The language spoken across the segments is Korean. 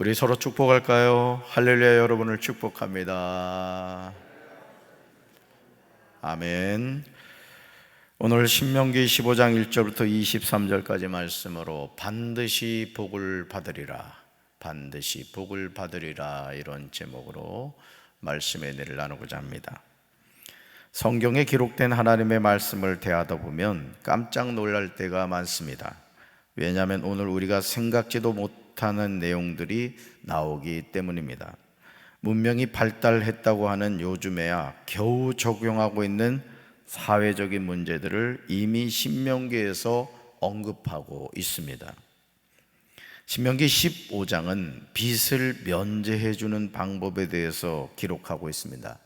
우리 서로 축복할까요? 할렐루야. 여러분을 축복합니다. 아멘. 오늘 신명기 15장 1절부터 23절까지 말씀으로 반드시 복을 받으리라, 반드시 복을 받으리라, 이런 제목으로 말씀의 은혜를 나누고자 합니다. 성경에 기록된 하나님의 말씀을 대하다 보면 깜짝 놀랄 때가 많습니다. 왜냐하면 오늘 우리가 생각지도 못하는 내용들이 나오기 때문입니다. 문명이 발달했다고 하는 요즘에야 겨우 적용하고 있는 사회적인 문제들을 이미 신명기에서 언급하고 있습니다. 신명기 15장은 빚을 면제해 주는 방법에 대해서 기록하고 있습니다.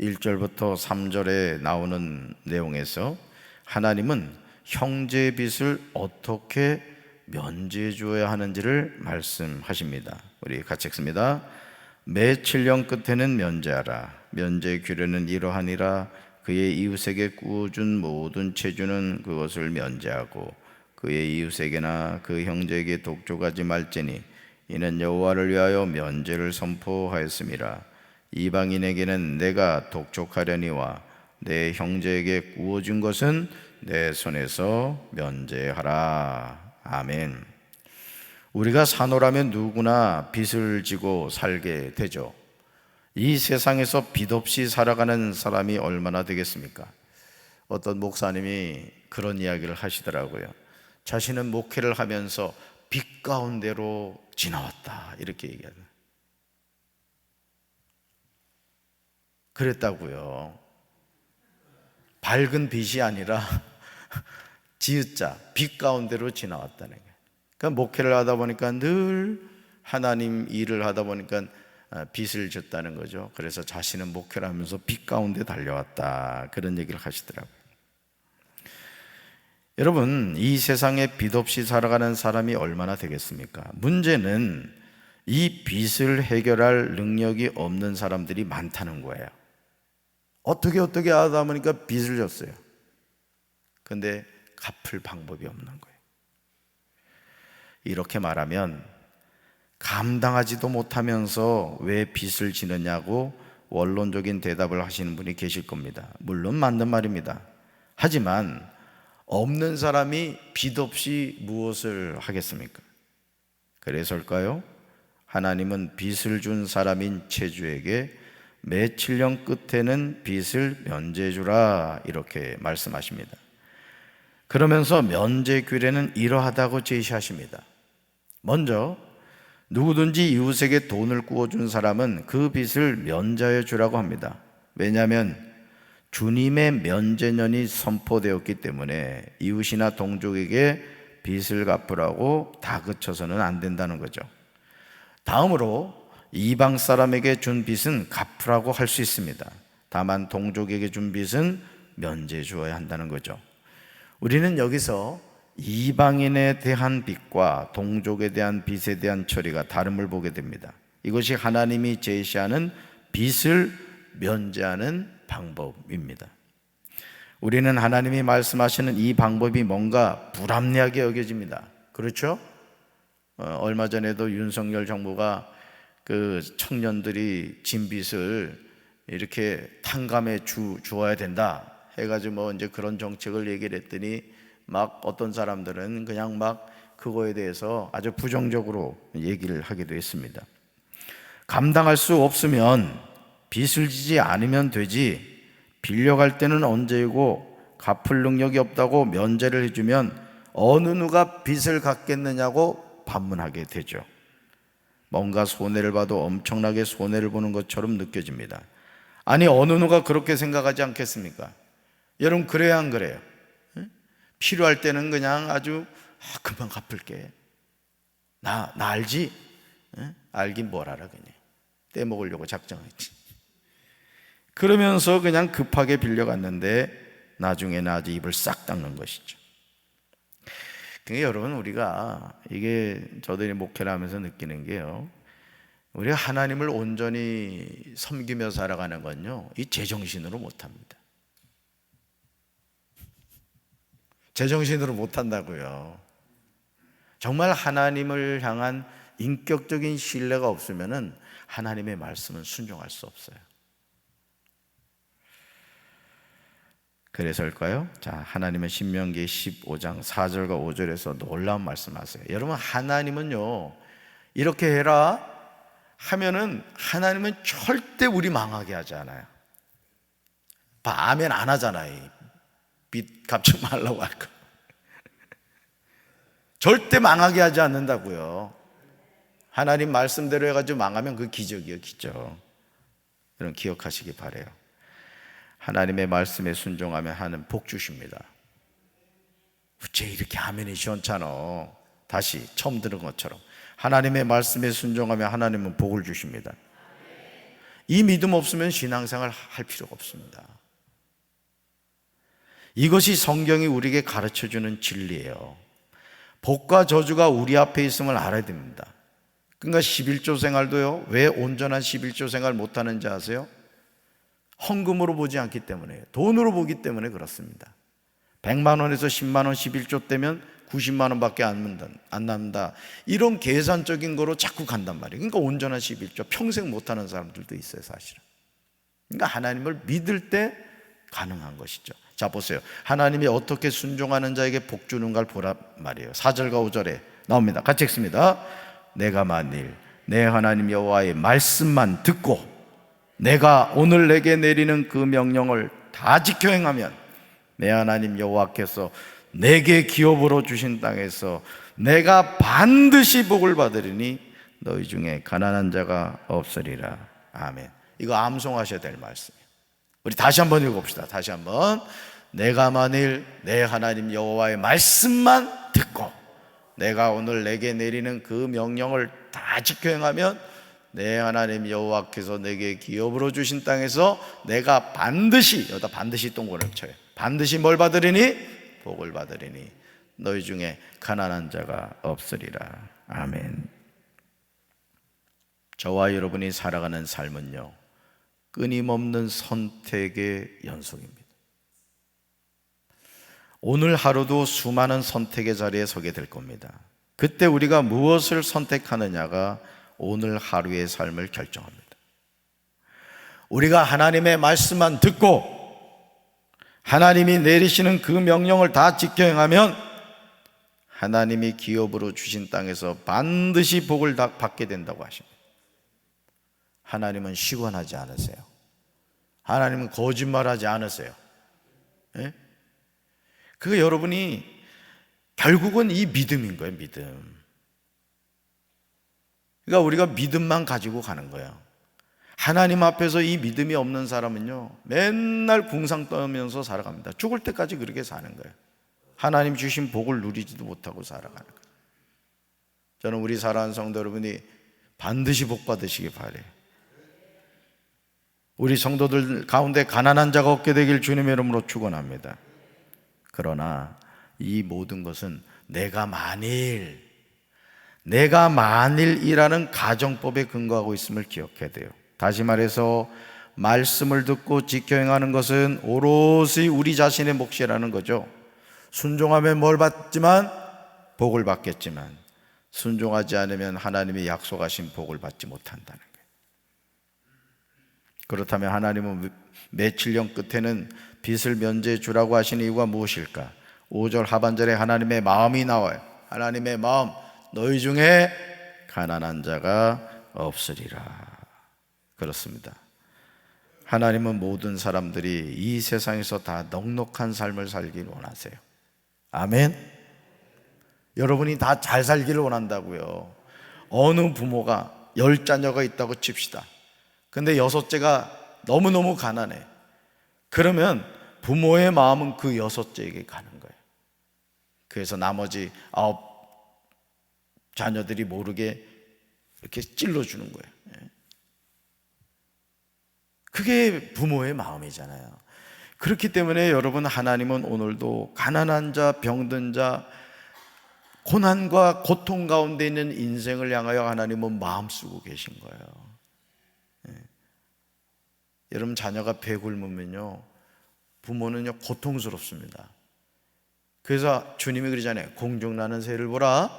1절부터 3절에 나오는 내용에서 하나님은 형제의 빚을 어떻게 면제해 주어야 하는지를 말씀하십니다. 우리 같이 읽습니다. 매 7년 끝에는 면제하라. 면제의 규례는 이러하니라. 그의 이웃에게 구워준 모든 체주는 그것을 면제하고 그의 이웃에게나 그 형제에게 독촉하지 말지니 이는 여호와를 위하여 면제를 선포하였음이라. 이방인에게는 내가 독촉하려니와 내 형제에게 구워준 것은 내 손에서 면제하라. 아멘. 우리가 산호라면 누구나 빚을 지고 살게 되죠. 이 세상에서 빚 없이 살아가는 사람이 얼마나 되겠습니까? 어떤 목사님이 그런 이야기를 하시더라고요. 자신은 목회를 하면서 빚 가운데로 지나왔다, 이렇게 얘기하더라고요. 그랬다고요. 밝은 빛이 아니라 지읒자, 빛 가운데로 지나왔다는 거예요. 그러니까 목회를 하다 보니까 늘 하나님 일을 하다 보니까 빛을 줬다는 거죠. 그래서 자신은 목회를 하면서 빛 가운데 달려왔다, 그런 얘기를 하시더라고요. 여러분, 이 세상에 빚 없이 살아가는 사람이 얼마나 되겠습니까? 문제는 이 빚을 해결할 능력이 없는 사람들이 많다는 거예요. 어떻게 하다 보니까 빚을 졌어요. 근데 갚을 방법이 없는 거예요. 이렇게 말하면 감당하지도 못하면서 왜 빚을 지느냐고 원론적인 대답을 하시는 분이 계실 겁니다. 물론 맞는 말입니다. 하지만 없는 사람이 빚 없이 무엇을 하겠습니까? 그래서일까요? 하나님은 빚을 준 사람인 체주에게 매 7년 끝에는 빚을 면제해 주라, 이렇게 말씀하십니다. 그러면서 면제 규례는 이러하다고 제시하십니다. 먼저 누구든지 이웃에게 돈을 구워준 사람은 그 빚을 면제해 주라고 합니다. 왜냐하면 주님의 면제년이 선포되었기 때문에 이웃이나 동족에게 빚을 갚으라고 다그쳐서는 안 된다는 거죠. 다음으로 이방 사람에게 준 빚은 갚으라고 할 수 있습니다. 다만 동족에게 준 빚은 면제해 주어야 한다는 거죠. 우리는 여기서 이방인에 대한 빚과 동족에 대한 빚에 대한 처리가 다름을 보게 됩니다. 이것이 하나님이 제시하는 빚을 면제하는 방법입니다. 우리는 하나님이 말씀하시는 이 방법이 뭔가 불합리하게 여겨집니다. 그렇죠? 얼마 전에도 윤석열 정부가 그 청년들이 진 빚을 이렇게 탕감해 주어야 된다 해가지고 이제 그런 정책을 얘기를 했더니 막 어떤 사람들은 그냥 막 그거에 대해서 아주 부정적으로 얘기를 하기도 했습니다. 감당할 수 없으면 빚을 지지 않으면 되지, 빌려갈 때는 언제이고 갚을 능력이 없다고 면제를 해주면 어느 누가 빚을 갚겠느냐고 반문하게 되죠. 뭔가 손해를 봐도 엄청나게 손해를 보는 것처럼 느껴집니다. 아니, 어느 누가 그렇게 생각하지 않겠습니까? 여러분, 그래야 안 그래요? 필요할 때는 그냥 아주 금방 갚을게, 나 알지? 알긴 뭘 알아, 그냥 떼먹으려고 작정했지. 그러면서 그냥 급하게 빌려갔는데 나중에는 아주 입을 싹 닦는 것이죠. 그러니까 여러분, 우리가 이게 저들이 목회를 하면서 느끼는 게요, 우리가 하나님을 온전히 섬기며 살아가는 건요, 이 제정신으로 못합니다. 제정신으로 못한다고요. 정말 하나님을 향한 인격적인 신뢰가 없으면은 하나님의 말씀은 순종할 수 없어요. 그래서일까요? 자, 하나님은 신명기 15장 4절과 5절에서 놀라운 말씀하세요. 여러분, 하나님은요, 이렇게 해라 하면은 하나님은 절대 우리 망하게 하지 않아요. 아멘 안 하잖아요. 빚 갚지 말라고 할 거. 절대 망하게 하지 않는다고요. 하나님 말씀대로 해가지고 망하면 그 기적이에요, 기적. 여러분 기억하시기 바라요. 하나님의 말씀에 순종하면 하나님 복 주십니다. 어째 이렇게 아멘이 시원찮아. 다시 처음 들은 것처럼 하나님의 말씀에 순종하면 하나님은 복을 주십니다. 이 믿음 없으면 신앙생활 할 필요가 없습니다. 이것이 성경이 우리에게 가르쳐주는 진리예요. 복과 저주가 우리 앞에 있음을 알아야 됩니다. 그러니까 11조 생활도요, 왜 온전한 11조 생활 못하는지 아세요? 헌금으로 보지 않기 때문에요. 돈으로 보기 때문에 그렇습니다. 100만 원에서 10만 원 11조 떼면 90만 원밖에 안 남는다. 이런 계산적인 거로 자꾸 간단 말이에요. 그러니까 온전한 11조 평생 못하는 사람들도 있어요, 사실은. 그러니까 하나님을 믿을 때 가능한 것이죠. 자, 보세요. 하나님이 어떻게 순종하는 자에게 복 주는가를 보란 말이에요. 4절과 5절에 나옵니다. 같이 읽습니다. 내가 만일 내 하나님 여호와의 말씀만 듣고 내가 오늘 내게 내리는 그 명령을 다 지켜 행하면 내 하나님 여호와께서 내게 기업으로 주신 땅에서 내가 반드시 복을 받으리니 너희 중에 가난한 자가 없으리라. 아멘. 이거 암송하셔야 될 말씀이에요. 우리 다시 한번 읽어봅시다. 다시 한번. 내가 만일 내 하나님 여호와의 말씀만 듣고 내가 오늘 내게 내리는 그 명령을 다 지켜 행하면 내 하나님 여호와께서 내게 기업으로 주신 땅에서 내가 반드시, 여기다 반드시 동그라미 쳐요. 반드시 뭘 받으리니? 복을 받으리니 너희 중에 가난한 자가 없으리라. 아멘. 저와 여러분이 살아가는 삶은요, 끊임없는 선택의 연속입니다. 오늘 하루도 수많은 선택의 자리에 서게 될 겁니다. 그때 우리가 무엇을 선택하느냐가 오늘 하루의 삶을 결정합니다. 우리가 하나님의 말씀만 듣고 하나님이 내리시는 그 명령을 다 지켜 행하면 하나님이 기업으로 주신 땅에서 반드시 복을 받게 된다고 하십니다. 하나님은 시관하지 않으세요. 하나님은 거짓말하지 않으세요. 예? 그게 여러분이 결국은 이 믿음인 거예요, 믿음. 그러니까 우리가 믿음만 가지고 가는 거예요. 하나님 앞에서 이 믿음이 없는 사람은요, 맨날 궁상 떠면서 살아갑니다. 죽을 때까지 그렇게 사는 거예요. 하나님 주신 복을 누리지도 못하고 살아가는 거예요. 저는 우리 사랑하는 성도 여러분이 반드시 복 받으시기 바라요. 우리 성도들 가운데 가난한 자가 없게 되길 주님의 이름으로 축원합니다. 그러나 이 모든 것은 내가 만일이라는 가정법에 근거하고 있음을 기억해야 돼요. 다시 말해서 말씀을 듣고 지켜 행하는 것은 오롯이 우리 자신의 몫이라는 거죠. 순종하면 뭘 받지만 복을 받겠지만 순종하지 않으면 하나님이 약속하신 복을 받지 못한다는 거예요. 그렇다면 하나님은 매칠령 끝에는 빚을 면제해 주라고 하신 이유가 무엇일까? 5절 하반절에 하나님의 마음이 나와요. 하나님의 마음, 너희 중에 가난한 자가 없으리라. 그렇습니다. 하나님은 모든 사람들이 이 세상에서 다 넉넉한 삶을 살기를 원하세요. 아멘. 여러분이 다 잘 살기를 원한다고요. 어느 부모가 10자녀가 있다고 칩시다. 근데 6째가 너무너무 가난해. 그러면 부모의 마음은 그 6째에게 가는 거예요. 그래서 나머지 9자녀들이 모르게 이렇게 찔러주는 거예요. 그게 부모의 마음이잖아요. 그렇기 때문에 여러분, 하나님은 오늘도 가난한 자, 병든 자, 고난과 고통 가운데 있는 인생을 향하여 하나님은 마음 쓰고 계신 거예요. 여러분, 자녀가 배 굶으면요, 부모는요 고통스럽습니다. 그래서 주님이 그러잖아요. 공중나는 새를 보라,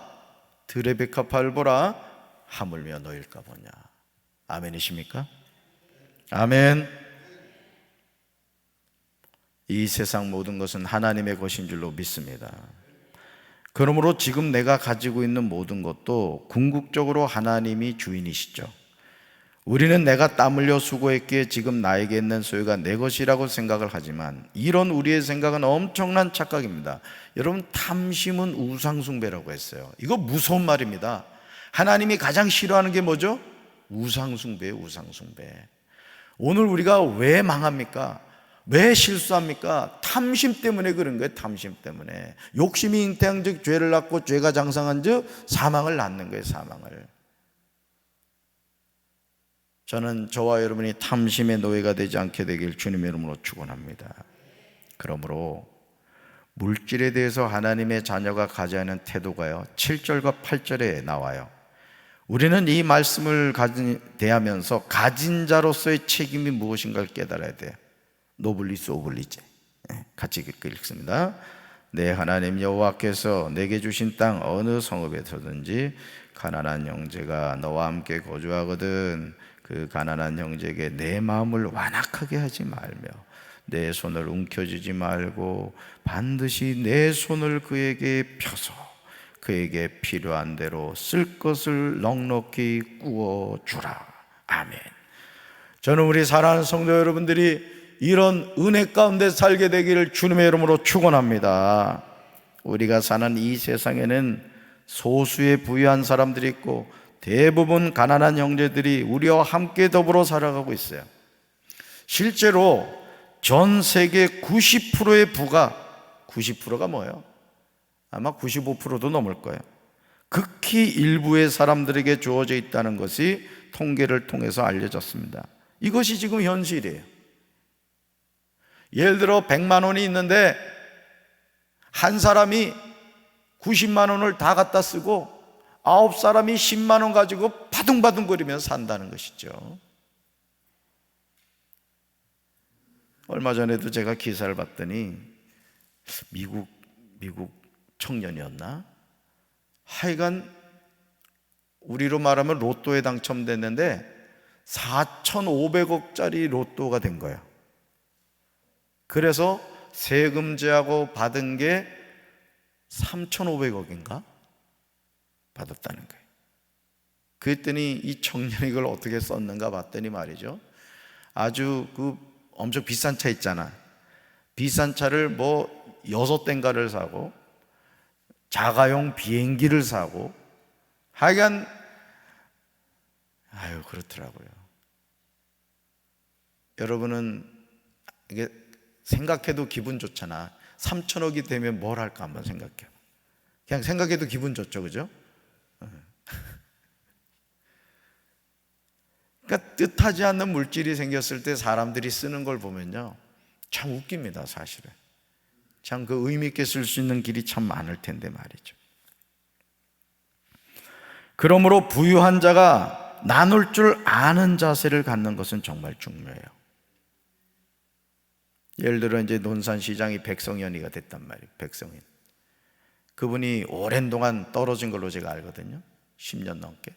들의 백합화를 보라, 하물며 너일까 보냐. 아멘이십니까? 아멘. 이 세상 모든 것은 하나님의 것인 줄로 믿습니다. 그러므로 지금 내가 가지고 있는 모든 것도 궁극적으로 하나님이 주인이시죠. 우리는 내가 땀 흘려 수고했기에 지금 나에게 있는 소유가 내 것이라고 생각을 하지만 이런 우리의 생각은 엄청난 착각입니다. 여러분, 탐심은 우상숭배라고 했어요. 이거 무서운 말입니다. 하나님이 가장 싫어하는 게 뭐죠? 우상숭배예요. 우상숭배. 오늘 우리가 왜 망합니까? 왜 실수합니까? 탐심 때문에 그런 거예요. 탐심 때문에. 욕심이 잉태한 즉 죄를 낳고 죄가 장성한 즉 사망을 낳는 거예요. 사망을. 저는 저와 여러분이 탐심의 노예가 되지 않게 되길 주님의 이름으로 축원합니다. 그러므로 물질에 대해서 하나님의 자녀가 가져야 하는 태도가요, 7절과 8절에 나와요. 우리는 이 말씀을 대하면서 가진 자로서의 책임이 무엇인가를 깨달아야 돼요. 노블리스 오블리제. 같이 읽습니다. 내 하나님 여호와께서 내게 주신 땅 어느 성읍에서든지 가난한 형제가 너와 함께 거주하거든 그 가난한 형제에게 내 마음을 완악하게 하지 말며 내 손을 움켜쥐지 말고 반드시 내 손을 그에게 펴서 그에게 필요한 대로 쓸 것을 넉넉히 구워 주라. 아멘. 저는 우리 사랑하는 성도 여러분들이 이런 은혜 가운데 살게 되기를 주님의 이름으로 축원합니다. 우리가 사는 이 세상에는 소수의 부유한 사람들이 있고 대부분 가난한 형제들이 우리와 함께 더불어 살아가고 있어요. 실제로 전 세계 90%의 부가, 90%가 뭐예요? 아마 95%도 넘을 거예요. 극히 일부의 사람들에게 주어져 있다는 것이 통계를 통해서 알려졌습니다. 이것이 지금 현실이에요. 예를 들어 100만 원이 있는데 한 사람이 90만 원을 다 갖다 쓰고 9사람이 10만 원 가지고 바둥바둥거리면서 산다는 것이죠. 얼마 전에도 제가 기사를 봤더니 미국 청년이었나? 하여간 우리로 말하면 로또에 당첨됐는데 4,500억짜리 로또가 된 거예요. 그래서 세금제하고 받은 게 3,500억인가? 받았다는 거예요. 그랬더니 이 청년이 이걸 어떻게 썼는가 봤더니 말이죠, 아주 엄청 비싼 차 있잖아. 비싼 차를 뭐 6대인가를 사고 자가용 비행기를 사고 하여간 그렇더라고요. 여러분은 이게 생각해도 기분 좋잖아. 3천억이 되면 뭘 할까 한번 생각해요. 그냥 생각해도 기분 좋죠, 그죠? 그러니까 뜻하지 않는 물질이 생겼을 때 사람들이 쓰는 걸 보면요, 참 웃깁니다. 사실은 참 그 의미 있게 쓸 수 있는 길이 참 많을 텐데 말이죠. 그러므로 부유한 자가 나눌 줄 아는 자세를 갖는 것은 정말 중요해요. 예를 들어 이제 논산시장이 백성현이가 됐단 말이에요. 백성현. 그분이 오랜 동안 떨어진 걸로 제가 알거든요. 10년 넘게.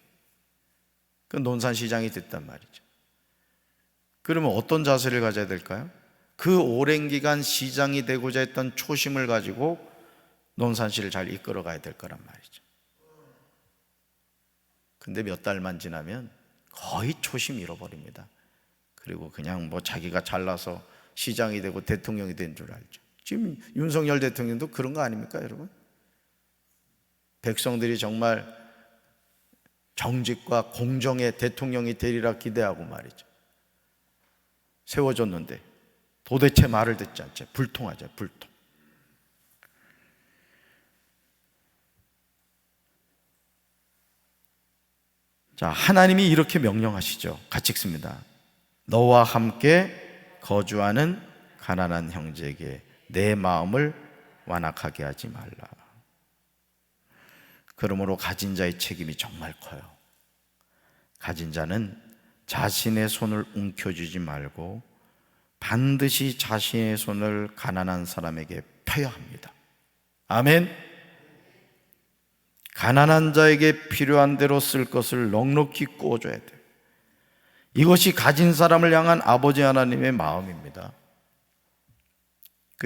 그 논산시장이 됐단 말이죠. 그러면 어떤 자세를 가져야 될까요? 그 오랜 기간 시장이 되고자 했던 초심을 가지고 논산시를 잘 이끌어 가야 될 거란 말이죠. 근데 몇 달만 지나면 거의 초심 잃어버립니다. 그리고 그냥 뭐 자기가 잘나서 시장이 되고 대통령이 된 줄 알죠. 지금 윤석열 대통령도 그런 거 아닙니까, 여러분? 백성들이 정말 정직과 공정의 대통령이 되리라 기대하고 말이죠, 세워줬는데 도대체 말을 듣지 않죠. 불통하죠. 불통. 자, 하나님이 이렇게 명령하시죠. 같이 읽습니다. 너와 함께 거주하는 가난한 형제에게 내 마음을 완악하게 하지 말라. 그러므로 가진 자의 책임이 정말 커요. 가진 자는 자신의 손을 움켜쥐지 말고 반드시 자신의 손을 가난한 사람에게 펴야 합니다. 아멘. 가난한 자에게 필요한 대로 쓸 것을 넉넉히 꾸어줘야 돼. 이것이 가진 사람을 향한 아버지 하나님의 마음입니다.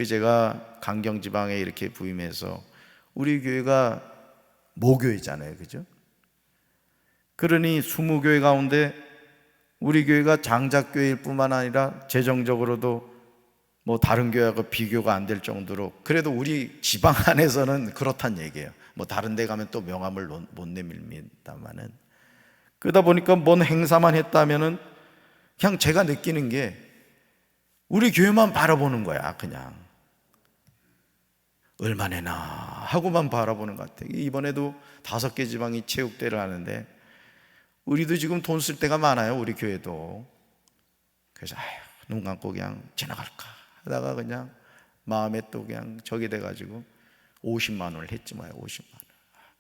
제가 강경지방에 이렇게 부임해서, 우리 교회가 모교회잖아요, 그죠? 그러니 20교회 가운데 우리 교회가 장작교회일 뿐만 아니라 재정적으로도 뭐 다른 교회하고 비교가 안 될 정도로, 그래도 우리 지방 안에서는 그렇단 얘기예요. 뭐 다른 데 가면 또 명함을 못 내밀다마는, 그러다 보니까 뭔 행사만 했다면은 그냥 제가 느끼는 게 우리 교회만 바라보는 거야. 그냥 얼마 내나 하고만 바라보는 것 같아요. 이번에도 5개 지방이 체육대회를 하는데 우리도 지금 돈 쓸 때가 많아요, 우리 교회도. 그래서 눈 감고 그냥 지나갈까 하다가 그냥 마음에 또 그냥 저기 돼가지고 50만 원을 했지 뭐예요. 50만 원.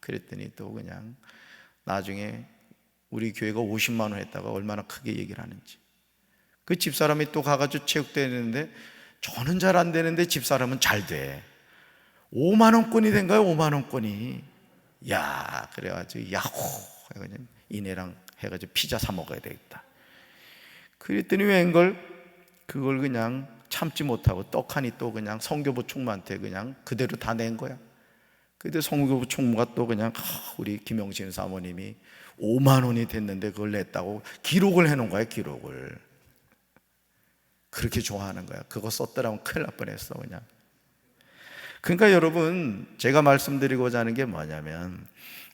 그랬더니 또 그냥 나중에 우리 교회가 50만 원 했다가 얼마나 크게 얘기를 하는지. 그 집사람이 또 가가지고 체육대회 했는데, 저는 잘 안 되는데 집사람은 잘 돼. 5만 원권이 된 거예요. 5만 원권이. 야, 그래가지고 야호 해가지고 이내랑 해가지고 피자 사 먹어야 되겠다. 그랬더니 웬걸 그걸 그냥 참지 못하고 떡하니 또 그냥 성교부 총무한테 그냥 그대로 다 낸 거야. 근데 성교부 총무가 또 그냥 우리 김영신 사모님이 5만 원이 됐는데 그걸 냈다고 기록을 해놓은 거야. 기록을. 그렇게 좋아하는 거야. 그거 썼더라면 큰일 날 뻔했어 그냥. 그러니까 여러분, 제가 말씀드리고자 하는 게 뭐냐면,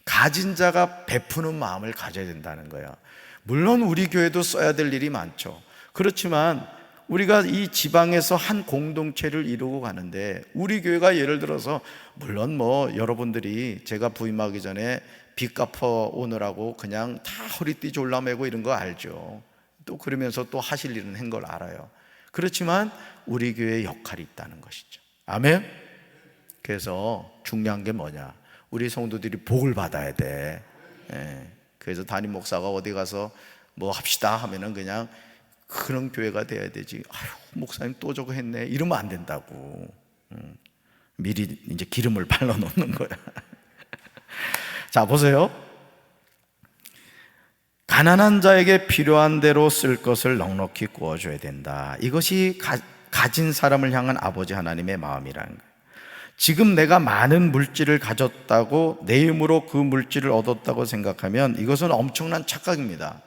가진 자가 베푸는 마음을 가져야 된다는 거예요. 물론 우리 교회도 써야 될 일이 많죠. 그렇지만 우리가 이 지방에서 한 공동체를 이루고 가는데, 우리 교회가 예를 들어서, 물론 뭐 여러분들이 제가 부임하기 전에 빚 갚아 오느라고 그냥 다 허리띠 졸라매고 이런 거 알죠. 또 그러면서 또 하실 일은 한 걸 알아요. 그렇지만 우리 교회의 역할이 있다는 것이죠. 아멘. 그래서 중요한 게 뭐냐, 우리 성도들이 복을 받아야 돼. 그래서 담임 목사가 어디 가서 뭐 합시다 하면은 그냥 그런 교회가 돼야 되지, 아유 목사님 또 저거 했네 이러면 안 된다고. 미리 이제 기름을 발라 놓는 거야. 자, 보세요. 가난한 자에게 필요한 대로 쓸 것을 넉넉히 구워줘야 된다. 이것이 가진 사람을 향한 아버지 하나님의 마음이라는 거예요. 지금 내가 많은 물질을 가졌다고, 내 힘으로 그 물질을 얻었다고 생각하면 이것은 엄청난 착각입니다.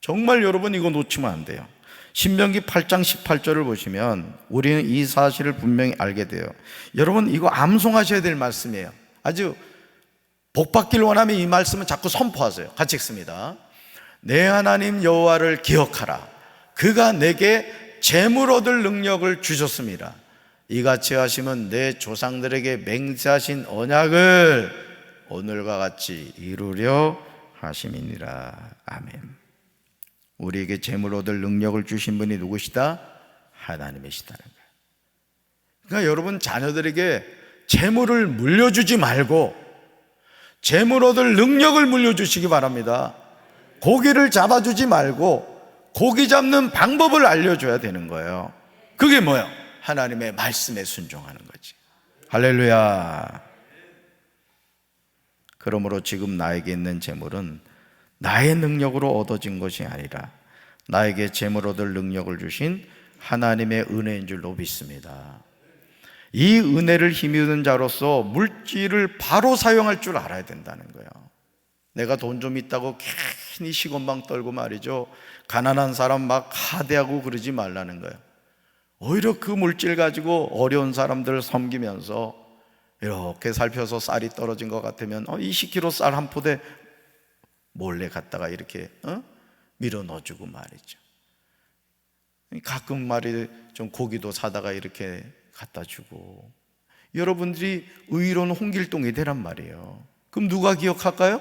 정말 여러분 이거 놓치면 안 돼요. 신명기 8장 18절을 보시면 우리는 이 사실을 분명히 알게 돼요. 여러분 이거 암송하셔야 될 말씀이에요. 아주 복받기를 원하면 이 말씀은 자꾸 선포하세요. 같이 읽습니다. 내 하나님 여호와를 기억하라. 그가 내게 재물 얻을 능력을 주셨습니다. 이같이 하시면 내 조상들에게 맹세하신 언약을 오늘과 같이 이루려 하심이니라. 아멘. 우리에게 재물 얻을 능력을 주신 분이 누구시다? 하나님이시다는 거예요. 그러니까 여러분, 자녀들에게 재물을 물려주지 말고 재물 얻을 능력을 물려주시기 바랍니다. 고기를 잡아주지 말고 고기 잡는 방법을 알려줘야 되는 거예요. 그게 뭐예요? 하나님의 말씀에 순종하는 거지. 할렐루야. 그러므로 지금 나에게 있는 재물은 나의 능력으로 얻어진 것이 아니라 나에게 재물 얻을 능력을 주신 하나님의 은혜인 줄로 믿습니다. 이 은혜를 힘입는 자로서 물질을 바로 사용할 줄 알아야 된다는 거예요. 내가 돈 좀 있다고 괜히 시건방 떨고 말이죠, 가난한 사람 막 하대하고 그러지 말라는 거예요. 오히려 그 물질 가지고 어려운 사람들을 섬기면서 이렇게 살펴서 쌀이 떨어진 것 같으면 20kg 쌀 한 포대 몰래 갖다가 이렇게 밀어 넣어주고 말이죠. 가끔 말이 좀 고기도 사다가 이렇게 갖다 주고, 여러분들이 의로운 홍길동이 되란 말이에요. 그럼 누가 기억할까요?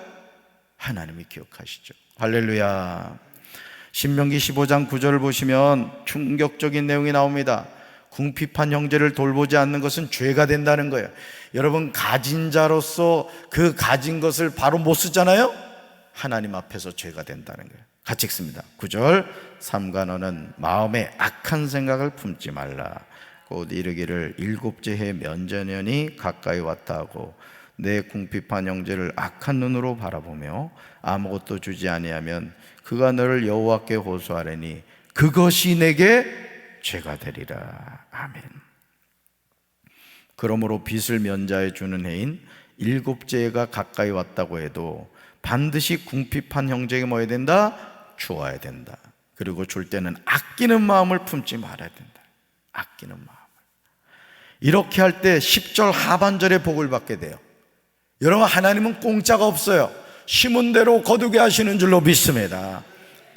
하나님이 기억하시죠. 할렐루야. 신명기 15장 9절을 보시면 충격적인 내용이 나옵니다. 궁핍한 형제를 돌보지 않는 것은 죄가 된다는 거예요. 여러분, 가진 자로서 그 가진 것을 바로 못 쓰잖아요. 하나님 앞에서 죄가 된다는 거예요. 같이 읽습니다. 9절. 삼가 너는 마음에 악한 생각을 품지 말라. 곧 이르기를 일곱째 해 면전년이 가까이 왔다 하고 내 궁핍한 형제를 악한 눈으로 바라보며 아무것도 주지 아니하면 그가 너를 여호와께 호소하려니 그것이 내게 죄가 되리라. 아멘. 그러므로 빚을 면자해 주는 해인 일곱째 해가 가까이 왔다고 해도 반드시 궁핍한 형제에게 뭐 해야 된다? 주어야 된다. 그리고 줄 때는 아끼는 마음을 품지 말아야 된다. 아끼는 마음을. 이렇게 할 때 10절 하반절에 복을 받게 돼요. 여러분, 하나님은 공짜가 없어요. 심은 대로 거두게 하시는 줄로 믿습니다.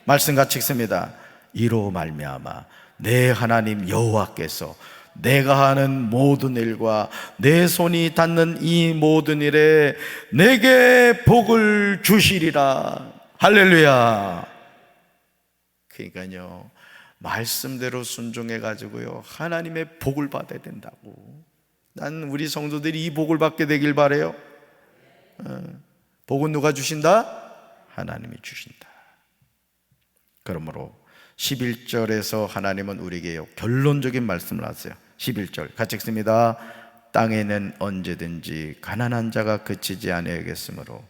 말씀 같이 읽습니다. 이로 말미암아 내 하나님 여호와께서 내가 하는 모든 일과 내 손이 닿는 이 모든 일에 내게 복을 주시리라. 할렐루야. 그러니까요, 말씀대로 순종해 가지고요 하나님의 복을 받아야 된다고. 난 우리 성도들이 이 복을 받게 되길 바라요. 복은 누가 주신다? 하나님이 주신다. 그러므로 11절에서 하나님은 우리에게 결론적인 말씀을 하세요. 11절 같이 읽습니다. 땅에는 언제든지 가난한 자가 그치지 아니하겠으므로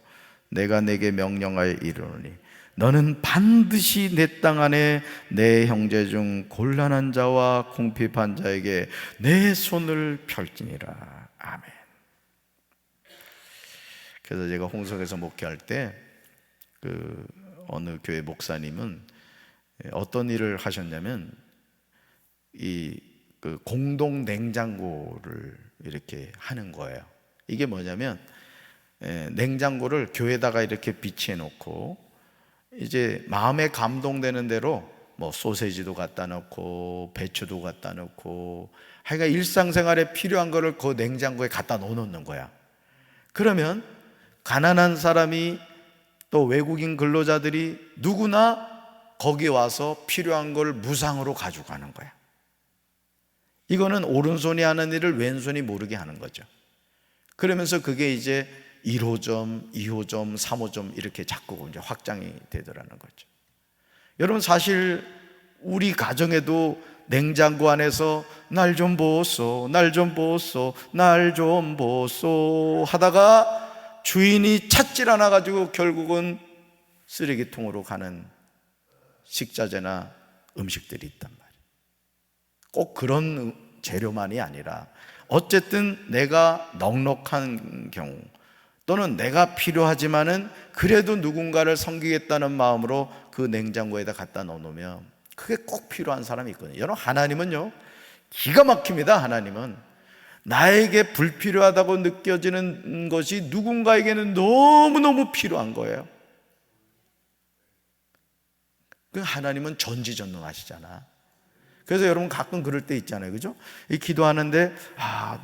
내가 내게 명령하여 이르노니 너는 반드시 내 땅 안에 내 형제 중 곤란한 자와 궁핍한 자에게 내 손을 펼지니라. 아멘. 그래서 제가 홍성에서 목회할 때 어느 교회 목사님은 어떤 일을 하셨냐면 공동 냉장고를 이렇게 하는 거예요. 이게 뭐냐면 냉장고를 교회에다가 이렇게 비치해 놓고 이제 마음에 감동되는 대로 뭐 소세지도 갖다 놓고 배추도 갖다 놓고 하여간 일상생활에 필요한 거를 그 냉장고에 갖다 놓는 거야. 그러면 가난한 사람이 또 외국인 근로자들이 누구나 거기 와서 필요한 걸 무상으로 가져가는 거야. 이거는 오른손이 하는 일을 왼손이 모르게 하는 거죠. 그러면서 그게 이제 1호점, 2호점, 3호점 이렇게 자꾸 이제 확장이 되더라는 거죠. 여러분, 사실 우리 가정에도 냉장고 안에서 날 좀 보소, 날 좀 보소, 날 좀 보소 하다가 주인이 찾질 않아 가지고 결국은 쓰레기통으로 가는 식자재나 음식들이 있단 말이에요. 꼭 그런 재료만이 아니라 어쨌든 내가 넉넉한 경우 또는 내가 필요하지만은 그래도 누군가를 섬기겠다는 마음으로 그 냉장고에다 갖다 넣어놓으면 그게 꼭 필요한 사람이 있거든요. 여러분, 하나님은요 기가 막힙니다. 하나님은 나에게 불필요하다고 느껴지는 것이 누군가에게는 너무너무 필요한 거예요. 그 하나님은 전지전능하시잖아. 그래서 여러분 가끔 그럴 때 있잖아요, 그죠? 이 기도하는데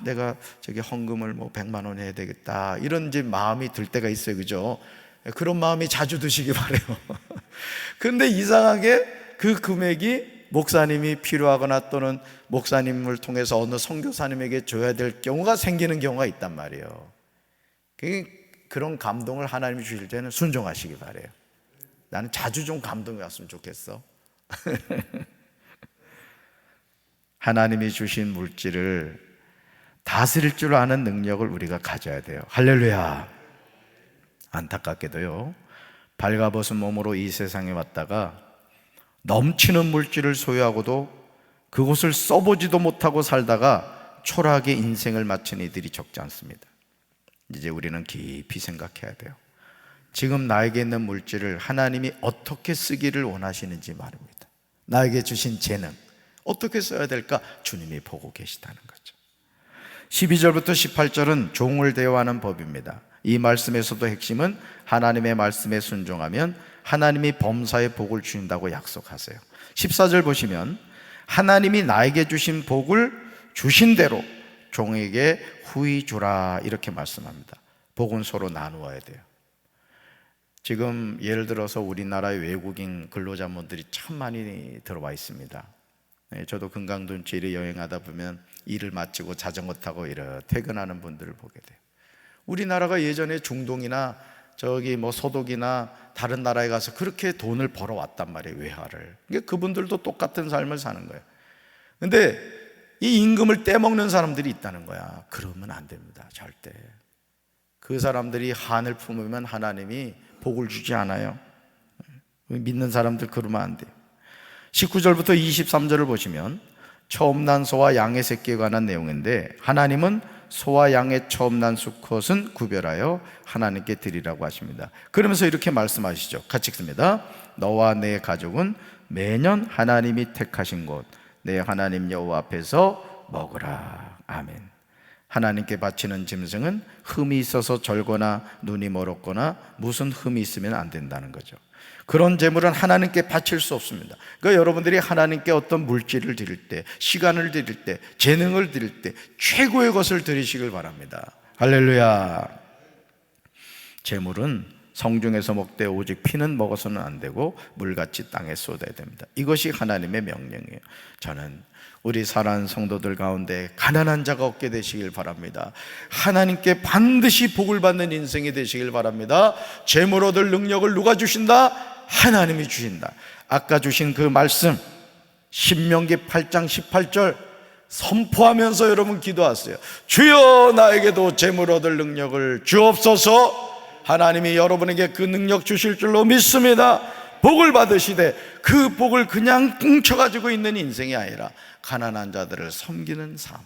내가 저기 헌금을 뭐 100만 원 해야 되겠다 이런 이제 마음이 들 때가 있어요, 그죠? 그런 마음이 자주 드시기 바래요. 그런데 이상하게 그 금액이 목사님이 필요하거나 또는 목사님을 통해서 어느 선교사님에게 줘야 될 경우가 생기는 경우가 있단 말이에요. 그런 감동을 하나님이 주실 때는 순종하시기 바래요. 나는 자주 좀 감동이 왔으면 좋겠어. 하나님이 주신 물질을 다스릴 줄 아는 능력을 우리가 가져야 돼요. 할렐루야. 안타깝게도요 발가벗은 몸으로 이 세상에 왔다가 넘치는 물질을 소유하고도 그것을 써보지도 못하고 살다가 초라하게 인생을 마친 이들이 적지 않습니다. 이제 우리는 깊이 생각해야 돼요. 지금 나에게 있는 물질을 하나님이 어떻게 쓰기를 원하시는지 말입니다. 나에게 주신 재능 어떻게 써야 될까? 주님이 보고 계시다는 거죠. 12절부터 18절은 종을 대화하는 법입니다. 이 말씀에서도 핵심은 하나님의 말씀에 순종하면 하나님이 범사에 복을 주신다고 약속하세요. 14절 보시면 하나님이 나에게 주신 복을 주신 대로 종에게 후히 주라 이렇게 말씀합니다. 복은 서로 나누어야 돼요. 지금 예를 들어서 우리나라의 외국인 근로자분들이 참 많이 들어와 있습니다. 저도 금강동 지리 여행하다 보면 일을 마치고 자전거 타고 퇴근하는 분들을 보게 돼요. 우리나라가 예전에 중동이나 저기 뭐 소독이나 다른 나라에 가서 그렇게 돈을 벌어왔단 말이에요, 외화를. 그러니까 그분들도 똑같은 삶을 사는 거예요. 근데 이 임금을 떼먹는 사람들이 있다는 거야. 그러면 안 됩니다, 절대. 그 사람들이 한을 품으면 하나님이 복을 주지 않아요. 믿는 사람들 그러면 안 돼요. 19절부터 23절을 보시면 처음 난 소와 양의 새끼에 관한 내용인데, 하나님은 소와 양의 처음 난 수컷은 구별하여 하나님께 드리라고 하십니다. 그러면서 이렇게 말씀하시죠. 같이 읽습니다. 너와 내 가족은 매년 하나님이 택하신 곳 내 하나님 여호와 앞에서 먹으라. 아멘. 하나님께 바치는 짐승은 흠이 있어서 절거나 눈이 멀었거나 무슨 흠이 있으면 안 된다는 거죠. 그런 제물은 하나님께 바칠 수 없습니다. 그러니까 여러분들이 하나님께 어떤 물질을 드릴 때, 시간을 드릴 때, 재능을 드릴 때 최고의 것을 드리시길 바랍니다. 할렐루야. 제물은 성중에서 먹되 오직 피는 먹어서는 안 되고 물같이 땅에 쏟아야 됩니다. 이것이 하나님의 명령이에요. 저는 우리 사랑하는 성도들 가운데 가난한 자가 없게 되시길 바랍니다. 하나님께 반드시 복을 받는 인생이 되시길 바랍니다. 재물 얻을 능력을 누가 주신다? 하나님이 주신다. 아까 주신 그 말씀 신명기 8장 18절 선포하면서 여러분 기도하세요. 주여 나에게도 재물 얻을 능력을 주옵소서. 하나님이 여러분에게 그 능력 주실 줄로 믿습니다. 복을 받으시되 그 복을 그냥 뭉쳐가지고 있는 인생이 아니라 가난한 자들을 섬기는 삶,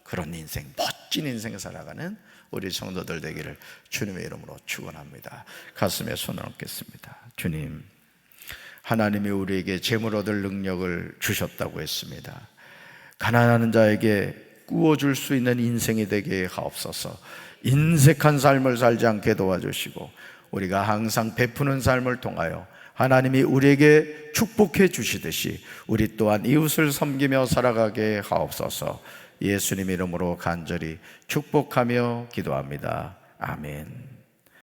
그런 인생, 멋진 인생을 살아가는 우리 성도들 되기를 주님의 이름으로 축원합니다. 가슴에 손을 얹겠습니다. 주님, 하나님이 우리에게 재물 얻을 능력을 주셨다고 했습니다. 가난한 자에게 구워줄 수 있는 인생이 되게 하옵소서. 인색한 삶을 살지 않게 도와주시고 우리가 항상 베푸는 삶을 통하여 하나님이 우리에게 축복해 주시듯이 우리 또한 이웃을 섬기며 살아가게 하옵소서. 예수님 이름으로 간절히 축복하며 기도합니다. 아멘.